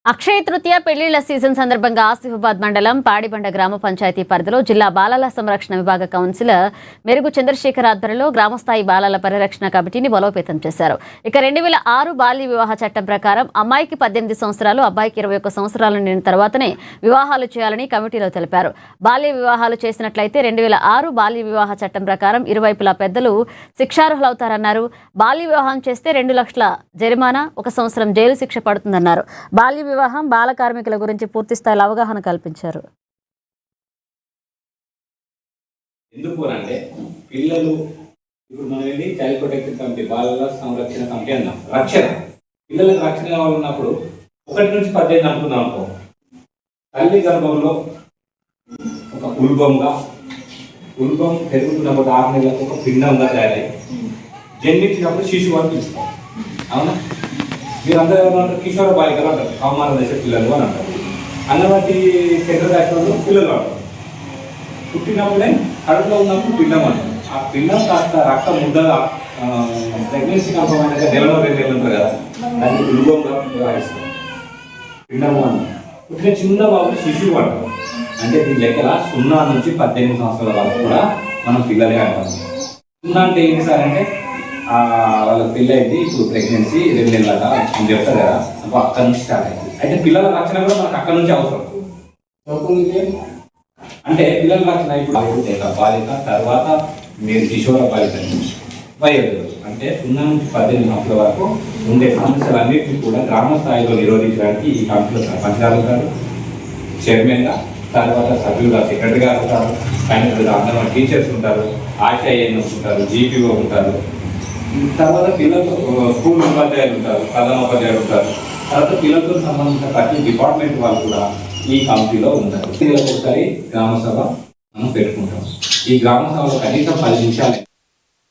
అక్షయ తృతీయ పెళ్లిళ్ల season సందర్భంగా ఆసిఫాబాద్ మండలం పాడిబండ గ్రామ పంచాయతీ పరిధిలో జిల్లా బాలల సంరక్షణ విభాగ కౌన్సిలర్ మెరుగు చంద్రశేఖర్ ఆధ్వర్యంలో గ్రామస్థాయి బాలల పరిరక్షణ కమిటీని బలోపేతం చేశారు. ఇక 2006 బాల్య వివాహ చట్టం ప్రకారం అమ్మాయికి 18 సంవత్సరాలు, అబ్బాయికి 21 సంవత్సరాలు నిండిన తర్వాతనే వివాహాలు చేయాలని కమిటీలో తెలిపారు. బాల్య వివాహాలు చేసినట్లయితే 2006 బాల్య వివాహ చట్టం ప్రకారం ఇరువైపులా పెద్దలు శిక్షార్హులవుతారన్నారు. బాల్య వివాహం చేస్తే 2 లక్షల జరిమానా, 1 సంవత్సరం జైలు శిక్ష పడుతుందన్నారు. బాల్య వివాహం, బాల కార్మికుల గురించి పూర్తి స్థాయిలో అవగాహన కల్పించారు. ఎందుకు అంటే పిల్లలు ఇప్పుడు మనం ఏంటి చైల్డ్ ప్రొటెక్షన్ కమిటీ, బాలల సంరక్షణ కమిటీ అన్నాం. రక్షణ, పిల్లలకు రక్షణ కావాలన్నప్పుడు 1 నుంచి 18 అనుకున్నాం అనుకో, తల్లి గర్భంలో ఒక ఉల్బం పెరుగుతున్నప్పుడు 6 నెలలకు ఒక పిండంగా తయారై జన్మించినప్పుడు శిశువు అని పిలుస్తాం. అవునా? మీరందరూ ఏమన్నారు? కిషోర బాలికలు అంటారు, కౌమార దశ పిల్లలు అని అంటారు. అంగన్వాడీ సెంటర్ దాంట్లో పిల్లలు అంటారు. పుట్టినప్పుడే కడుపులో ఉన్నప్పుడు పిండం అంటారు. ఆ పిండం కాస్త రక్త ముద్దగా ప్రెగ్నెన్సీ కన్ఫర్మ్ అయినాక నెలలో 2 నెలలు ఉంటారు కదా, దాన్ని ఉల్బంగా వ్యవహరిస్తారు. పిండము అంటారు. పుట్టిన చిన్న బాబు శిశువు అంటారు. అంటే దీని లెక్కల 0 నుంచి 18 సంవత్సరాల వరకు కూడా మనం పిల్లలే అంటాం. 0 అంటే ఏంటి సార్ అంటే వాళ్ళ పిల్ల అయితే ఇప్పుడు ప్రెగ్నెన్సీ 2 నెలలుగా అని చెప్తారు కదా, అప్పుడు అక్కడి నుంచి స్టార్ట్ అయింది. అయితే పిల్లల రక్షణ కూడా మనకు అక్కడి నుంచి అవసరం. అంటే పిల్లల రక్షణ ఇప్పుడు బాలిక, తర్వాత మీరు కిషోర బాలిక, వయోధులు అంటే 0 నుంచి 18 సంవత్సరాల వరకు ఉండే సమస్యలన్నింటినీ కూడా గ్రామ స్థాయిలో నిరోధించడానికి ఈ కమిటీలో సర్పంచ్ ఉంటారు, చైర్మన్గా, తర్వాత సభ్యులుగా సెక్రటరీ గారు ఉంటారు, పైన అందరూ టీచర్స్ ఉంటారు, ఆశా ఏఎన్ఎస్ ఉంటారు, జీపీఓ ఉంటారు, తర్వాత పిల్లలతో స్కూల్ ఉపాధ్యాయులు ఉంటారు, ప్రధానోపాధ్యాయులు ఉంటారు, తర్వాత పిల్లలతో సంబంధించిన ప్రతి డిపార్ట్మెంట్ వాళ్ళు కూడా ఈ కమిటీలో ఉంటారు. ఒకసారి గ్రామ సభ మనం పెట్టుకుంటాం. ఈ గ్రామ సభలో కనీసం 10 నిమిషాలు